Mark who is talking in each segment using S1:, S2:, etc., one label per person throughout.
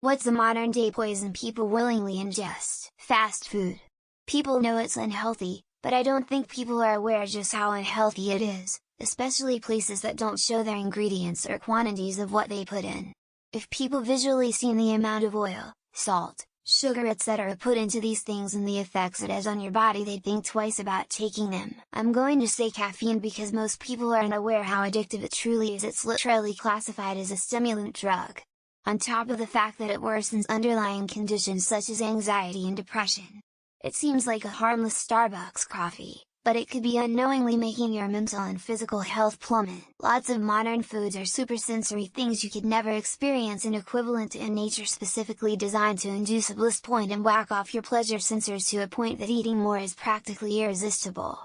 S1: What's the modern day poison people willingly ingest? Fast food. People know it's unhealthy, but I don't think people are aware just how unhealthy it is, especially places that don't show their ingredients or quantities of what they put in. If people visually see the amount of oil, salt, sugar etc. put into these things and the effects it has on your body, they'd think twice about taking them. I'm going to say caffeine because most people aren't aware how addictive it truly is. It's literally classified as a stimulant drug. On top of the fact that it worsens underlying conditions such as anxiety and depression. It seems like a harmless Starbucks coffee, but it could be unknowingly making your mental and physical health plummet. Lots of modern foods are supersensory things you could never experience, an equivalent in nature specifically designed to induce a bliss point and whack off your pleasure sensors to a point that eating more is practically irresistible.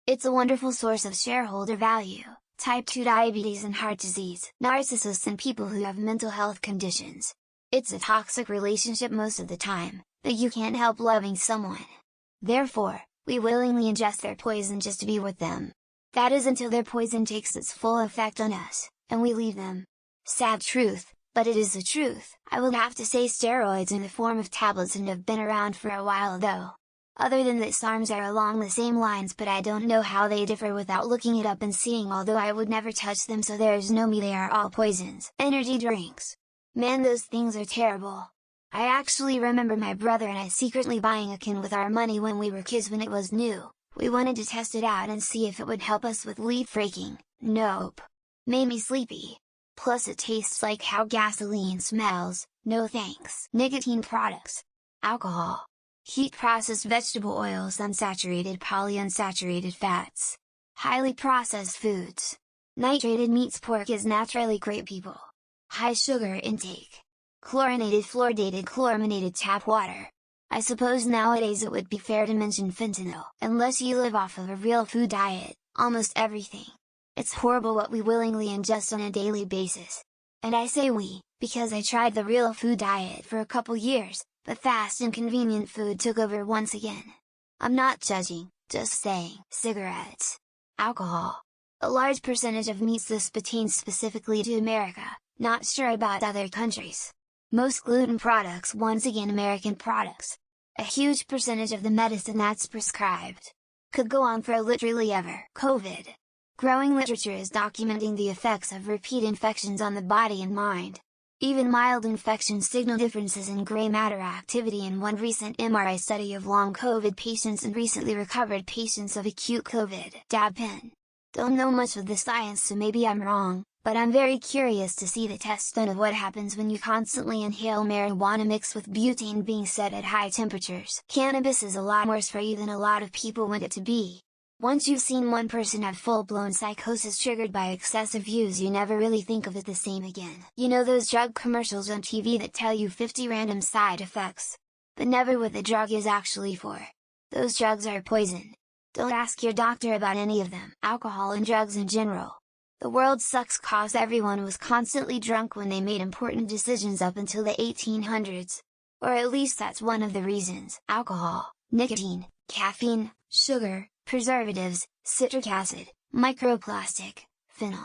S1: It's a wonderful source of shareholder value. Type 2 diabetes and heart disease, narcissists and people who have mental health conditions. It's a toxic relationship most of the time, but you can't help loving someone. Therefore, we willingly ingest their poison just to be with them. That is until their poison takes its full effect on us, and we leave them. Sad truth, but it is the truth. I will have to say steroids in the form of tablets and have been around for a while though. Other than that, SARMs are along the same lines, but I don't know how they differ without looking it up and seeing, although I would never touch them, so there's no me, they are all poisons. Energy drinks. Man, those things are terrible. I actually remember my brother and I secretly buying a can with our money when we were kids when it was new. We wanted to test it out and see if it would help us with leaf raking. Nope. Made me sleepy. Plus it tastes like how gasoline smells, no thanks. Nicotine products. Alcohol. Heat-processed vegetable oils, unsaturated polyunsaturated fats. Highly processed foods. Nitrated meats. Pork is naturally great people. High sugar intake. Chlorinated chloraminated tap water. I suppose nowadays it would be fair to mention fentanyl. Unless you live off of a real food diet, almost everything. It's horrible what we willingly ingest on a daily basis. And I say we, because I tried the real food diet for a couple years, but fast and convenient food took over once again. I'm not judging, just saying. Cigarettes. Alcohol. A large percentage of meats. This pertains specifically to America, not sure about other countries. Most gluten products, once again American products. A huge percentage of the medicine that's prescribed. Could go on for literally ever. COVID. Growing literature is documenting the effects of repeat infections on the body and mind. Even mild infections signal differences in gray matter activity in one recent MRI study of long COVID patients and recently recovered patients of acute COVID. Dab pen. Don't know much of the science, so maybe I'm wrong, but I'm very curious to see the test done of what happens when you constantly inhale marijuana mixed with butane being set at high temperatures. Cannabis is a lot worse for you than a lot of people want it to be. Once you've seen one person have full-blown psychosis triggered by excessive use, you never really think of it the same again. You know those drug commercials on TV that tell you 50 random side effects? But never what the drug is actually for. Those drugs are poison. Don't ask your doctor about any of them. Alcohol and drugs in general. The world sucks cause everyone was constantly drunk when they made important decisions up until the 1800s. Or at least that's one of the reasons. Alcohol, nicotine, caffeine, sugar, preservatives, citric acid, microplastic, phenol.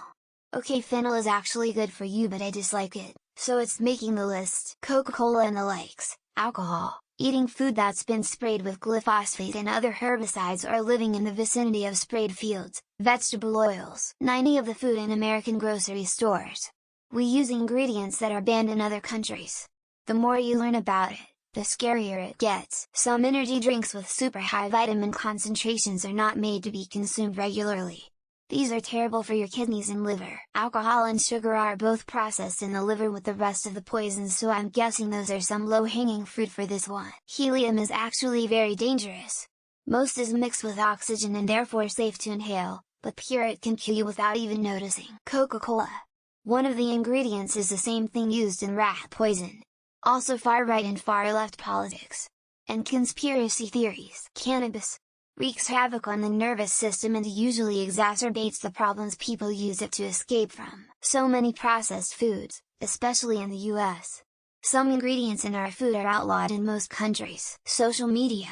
S1: Okay, phenol is actually good for you, but I dislike it, so it's making the list. Coca-Cola and the likes. Alcohol, eating food that's been sprayed with glyphosate and other herbicides or living in the vicinity of sprayed fields. Vegetable oils. 90% of the food in American grocery stores. We use ingredients that are banned in other countries. The more you learn about it, the scarier it gets. Some energy drinks with super high vitamin concentrations are not made to be consumed regularly. These are terrible for your kidneys and liver. Alcohol and sugar are both processed in the liver with the rest of the poisons, so I'm guessing those are some low-hanging fruit for this one. Helium is actually very dangerous. Most is mixed with oxygen and therefore safe to inhale, but pure it can kill you without even noticing. Coca-Cola. One of the ingredients is the same thing used in rat poison. Also far right and far left politics. And conspiracy theories. Cannabis wreaks havoc on the nervous system and usually exacerbates the problems people use it to escape from. So many processed foods, especially in the US. Some ingredients in our food are outlawed in most countries. Social media.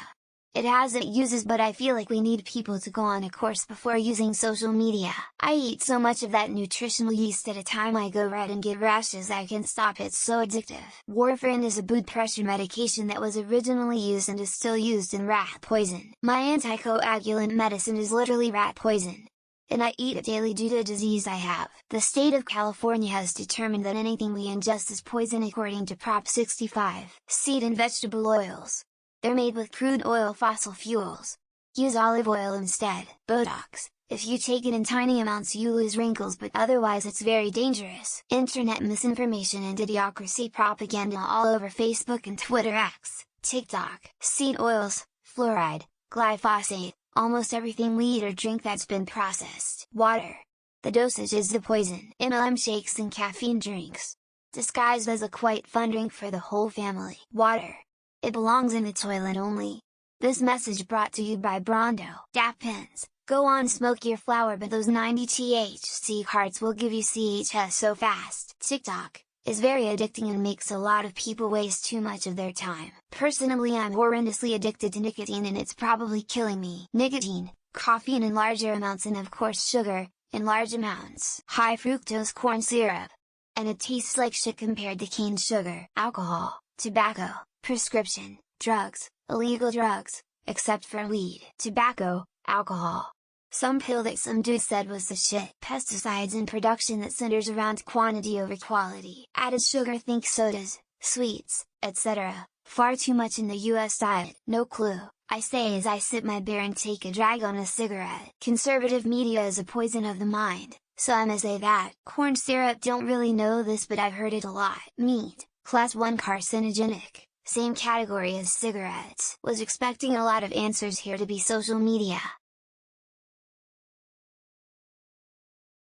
S1: It has its uses, but I feel like we need people to go on a course before using social media. I eat so much of that nutritional yeast at a time I go red and get rashes I can stop, it's so addictive. Warfarin is a blood pressure medication that was originally used and is still used in rat poison. My anticoagulant medicine is literally rat poison. And I eat it daily due to a disease I have. The state of California has determined that anything we ingest is poison according to Prop 65. Seed and vegetable oils. They're made with crude oil fossil fuels. Use olive oil instead. Botox. If you take it in tiny amounts you lose wrinkles, but otherwise it's very dangerous. Internet misinformation and idiocracy propaganda all over Facebook and Twitter, X, TikTok. Seed oils, fluoride, glyphosate, almost everything we eat or drink that's been processed. Water. The dosage is the poison. MLM shakes and caffeine drinks. Disguised as a quite fun drink for the whole family. Water. It belongs in the toilet only. This message brought to you by Brondo. Dap pens. Go on, smoke your flower, but those 90 THC cards will give you CHS so fast. TikTok is very addicting and makes a lot of people waste too much of their time. Personally, I'm horrendously addicted to nicotine and it's probably killing me. Nicotine, caffeine in larger amounts, and of course sugar, in large amounts. High fructose corn syrup. And it tastes like shit compared to cane sugar. Alcohol, tobacco, prescription, drugs, illegal drugs, except for weed. Tobacco, alcohol. Some pill that some dude said was the shit. Pesticides in production that centers around quantity over quality. Added sugar, think sodas, sweets, etc. Far too much in the US diet. No clue, I say as I sip my beer and take a drag on a cigarette. Conservative media is a poison of the mind, so I'ma say that. Corn syrup, don't really know this but I've heard it a lot. Meat, class 1 carcinogenic. Same category as cigarettes. Was expecting a lot of answers here to be social media.